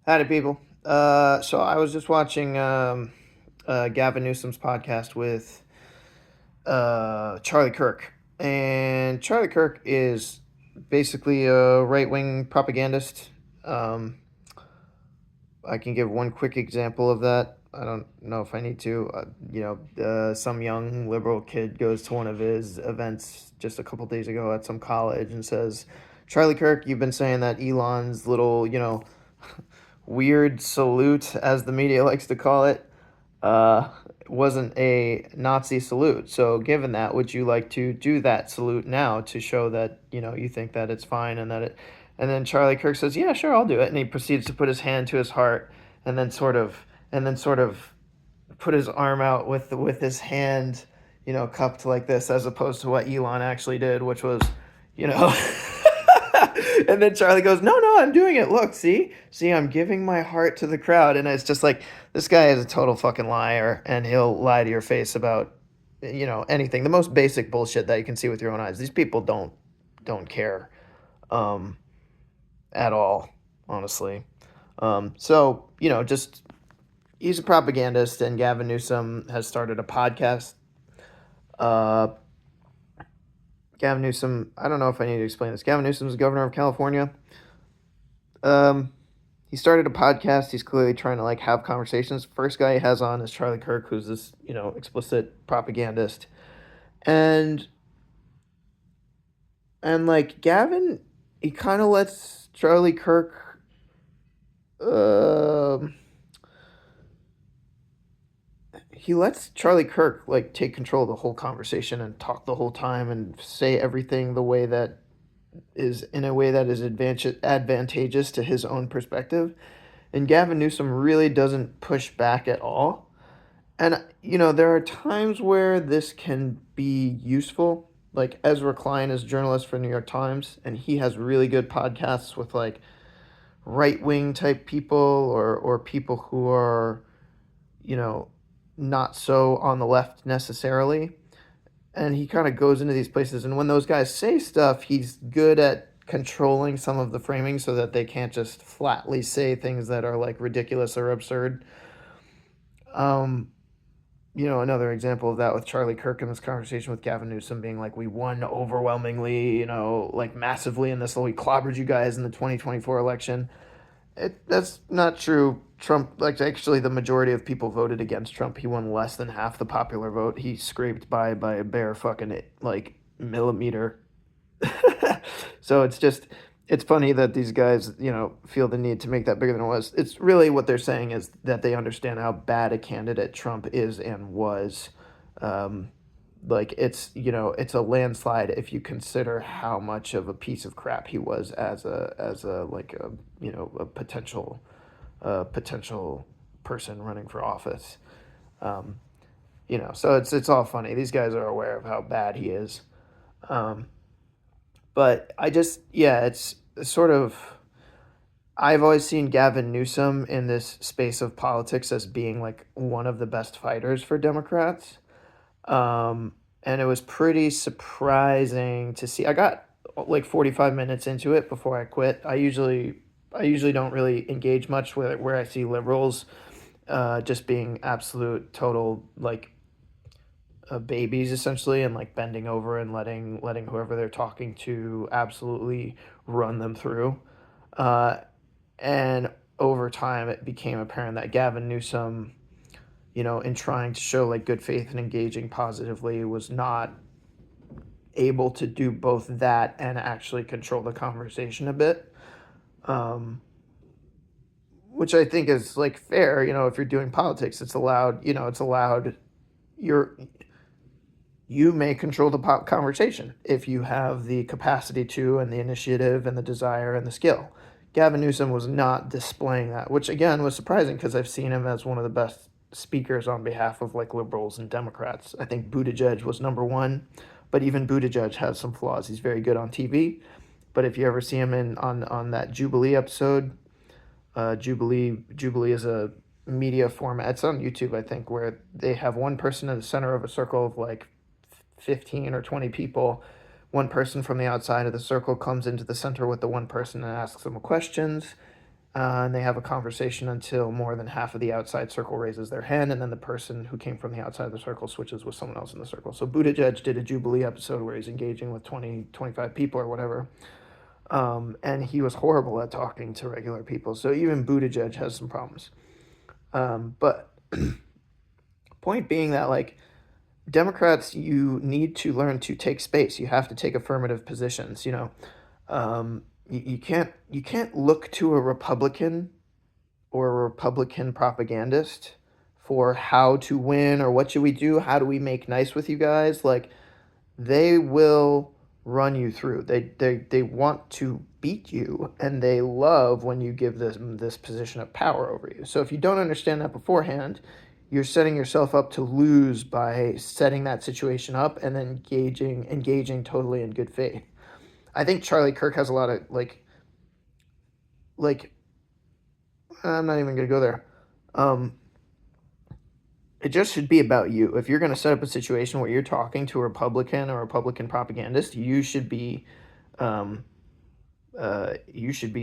Howdy, people. So I was just watching Gavin Newsom's podcast with Charlie Kirk, and Charlie Kirk is basically a right wing propagandist. Um, I can give one quick example of that. I don't know if I need to. Some young liberal kid goes to one of his events just a couple days ago at some college and says, "Charlie Kirk, you've been saying that Elon's little, weird salute, as the media likes to call it, uh, wasn't a Nazi salute. So, given that, would you like to do that salute now to show that you think that it's fine and that it?" And then Charlie Kirk says, "Yeah, sure, I'll do it." And he proceeds to put his hand to his heart, and then sort of put his arm out with his hand, cupped like this, as opposed to what Elon actually did, which was, you know. And then Charlie goes, "No, no, I'm doing it. Look, see, I'm giving my heart to the crowd." And it's just like, this guy is a total fucking liar, and he'll lie to your face about, anything, the most basic bullshit that you can see with your own eyes. These people don't care, um, at all, honestly. So just he's a propagandist, and Gavin Newsom has started a podcast. Uh, Gavin Newsom, I don't know if I need to explain this. Gavin Newsom is governor of California. Um, he started a podcast. He's clearly trying to have conversations. First guy he has on is Charlie Kirk, who's this explicit propagandist, and Gavin, he kind of lets Charlie Kirk. He lets Charlie Kirk take control of the whole conversation and talk the whole time and say everything the way that is in a way that is advantageous to his own perspective. And Gavin Newsom really doesn't push back at all. And there are times where this can be useful. Like Ezra Klein is a journalist for New York Times, and he has really good podcasts with right wing type people, or people who are, you know, not so on the left necessarily. And he kind of goes into these places, and when those guys say stuff, he's good at controlling some of the framing so that they can't just flatly say things that are ridiculous or absurd. Um, Another example of that with Charlie Kirk in this conversation with Gavin Newsom being like, "We won overwhelmingly, massively in this, we clobbered you guys in the 2024 election." That's not true. Trump, actually, the majority of people voted against Trump. He won less than half the popular vote. He scraped by a bare fucking millimeter. So it's funny that these guys, feel the need to make that bigger than it was. It's really, what they're saying is that they understand how bad a candidate Trump is and was. Um, it's a landslide if you consider how much of a piece of crap he was as a a potential person running for office. Um, so it's all funny. These guys are aware of how bad he is. Um, but it's sort of, I've always seen Gavin Newsom in this space of politics as being one of the best fighters for Democrats. And it was pretty surprising to see. I got 45 minutes into it before I quit. I usually don't really engage much with it, where I see liberals just being absolute total babies, essentially, and bending over and letting whoever they're talking to absolutely run them through. Uh, and over time, it became apparent that Gavin Newsom, in trying to show good faith and engaging positively, was not able to do both that and actually control the conversation a bit. Which I think is fair. If you're doing politics, it's allowed. It's allowed. You're you may control the conversation if you have the capacity to, and the initiative, and the desire, and the skill. Gavin Newsom was not displaying that, which again was surprising because I've seen him as one of the best speakers on behalf of liberals and Democrats. I think Buttigieg was number one, but even Buttigieg has some flaws. He's very good on TV, but if you ever see him on that Jubilee episode, Jubilee is a media format. It's on YouTube, I think, where they have one person in the center of a circle of 15 or 20 people. One person from the outside of the circle comes into the center with the one person and asks them questions. and they have a conversation until more than half of the outside circle raises their hand, and then the person who came from the outside of the circle switches with someone else in the circle. So Buttigieg did a Jubilee episode where he's engaging with 20, 25 people or whatever, and he was horrible at talking to regular people. So even Buttigieg has some problems. But point being that, like, Democrats, you need to learn to take space. You have to take affirmative positions. You can't look to a Republican or a Republican propagandist for how to win or what should we do, how do we make nice with you guys. Like, they will run you through. They want to beat you, and they love when you give them this position of power over you. So if you don't understand that beforehand, you're setting yourself up to lose by setting that situation up and then engaging totally in good faith. I think Charlie Kirk has a lot of like I'm not even gonna go there. It just should be about you. If you're gonna set up a situation where you're talking to a Republican or a Republican propagandist, you should be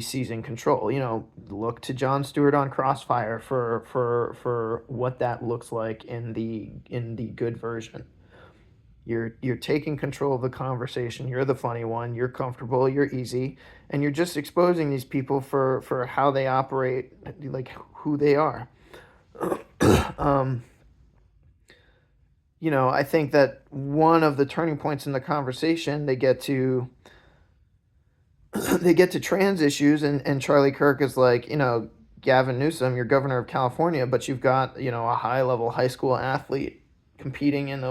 seizing control. Look to Jon Stewart on Crossfire for what that looks like in the good version. You're taking control of the conversation. You're the funny one. You're comfortable. You're easy, and you're just exposing these people for how they operate, like who they are. I think that one of the turning points in the conversation, they get to trans issues, and Charlie Kirk is like, Gavin Newsom, you're governor of California, but you've got, a high level high school athlete competing in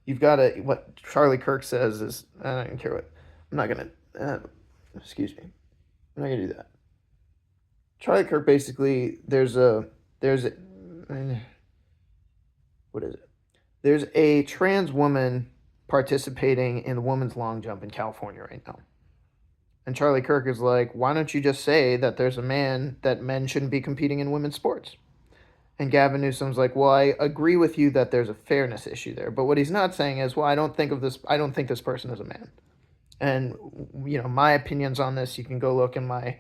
you've got what Charlie Kirk says is, I don't even care what, I'm not going to, excuse me, I'm not going to do that. Charlie Kirk basically, what is it? There's a trans woman participating in the women's long jump in California right now. And Charlie Kirk is like, why don't you just say that that men shouldn't be competing in women's sports? And Gavin Newsom's like, well, I agree with you that there's a fairness issue there. But what he's not saying is, well, I don't think this person is a man. And, my opinions on this, you can go look in my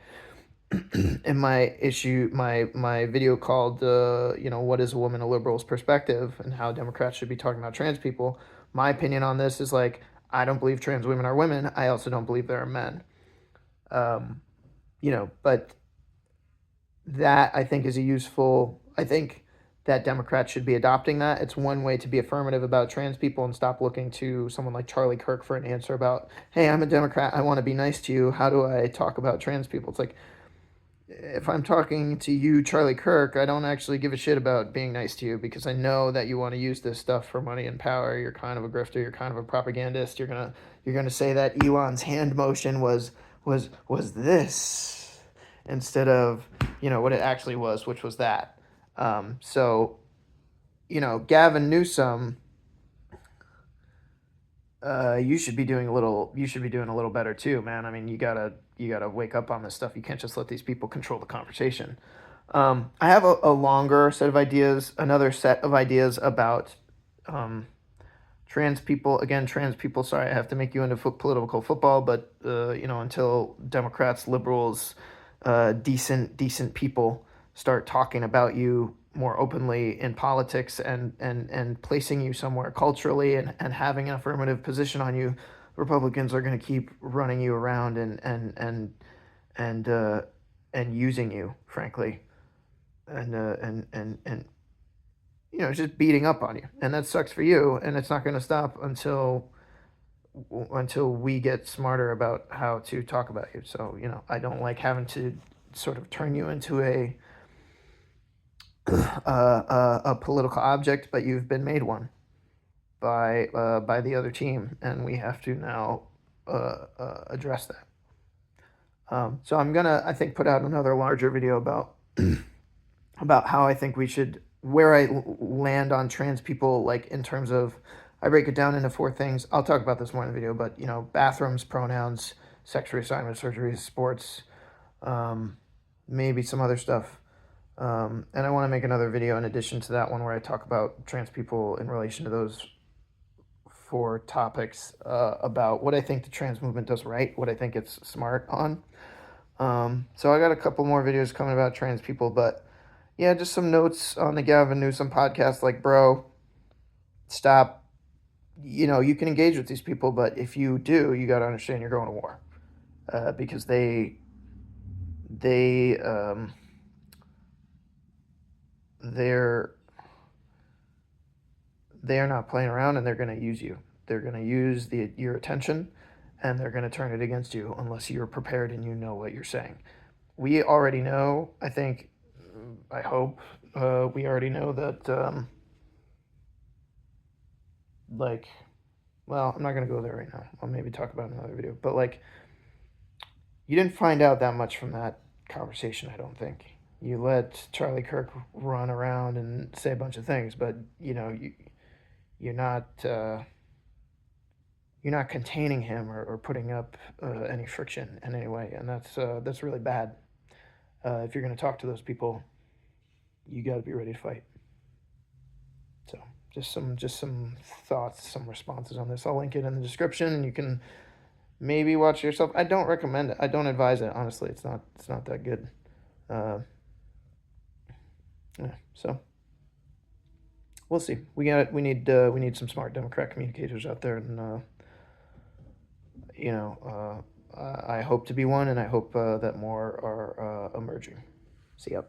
my video called, what is a woman, a liberal's perspective, and how Democrats should be talking about trans people. My opinion on this is like, I don't believe trans women are women. I also don't believe there are men. But that I think is I think that Democrats should be adopting that. It's one way to be affirmative about trans people and stop looking to someone like Charlie Kirk for an answer about, hey, I'm a Democrat, I want to be nice to you, how do I talk about trans people? It's like, if I'm talking to you, Charlie Kirk, I don't actually give a shit about being nice to you, because I know that you want to use this stuff for money and power. You're kind of a grifter, you're kind of a propagandist. You're gonna say that Elon's hand motion was this instead of what it actually was, which was that. Gavin Newsom, you should be doing a little better too, man. I mean, you gotta wake up on this stuff. You can't just let these people control the conversation. I have a longer set of ideas, another set of ideas about trans people. Again, trans people, sorry, I have to make you into political football, but until Democrats, liberals, decent people start talking about you more openly in politics and placing you somewhere culturally and having an affirmative position on you, Republicans are going to keep running you around and using you, frankly, and just beating up on you, and that sucks for you, and it's not going to stop until we get smarter about how to talk about you. So I don't like having to sort of turn you into a political object, but you've been made one by the other team, and we have to now address that. So I'm gonna, I think, put out another larger video about about how I think where I land on trans people, like in terms of, I break it down into 4 things. I'll talk about this more in the video, but bathrooms, pronouns, sex reassignment surgeries, sports, maybe some other stuff. And I want to make another video in addition to that one where I talk about trans people in relation to those 4 topics, about what I think the trans movement does right, what I think it's smart on. So I got a couple more videos coming about trans people, but yeah, just some notes on the Gavin Newsom podcast. Like, bro, stop. You can engage with these people, but if you do, you got to understand you're going to war, because they they're they are not playing around, and they're going to use you. They're going to use your attention, and they're going to turn it against you unless you're prepared and you know what you're saying. We already know. I hope we already know that. Like, well, I'm not going to go there right now. I'll maybe talk about it in another video. But like, you didn't find out that much from that conversation, I don't think. You let Charlie Kirk run around and say a bunch of things, but you're not you're not containing him or putting up any friction in any way, and that's really bad. If you're going to talk to those people, you got to be ready to fight. So just some thoughts, some responses on this. I'll link it in the description, and you can maybe watch it yourself. I don't recommend it. I don't advise it. Honestly, it's not that good. Uh, yeah, so we'll see. We need some smart Democrat communicators out there, and I hope to be one, and I hope that more are emerging. See ya.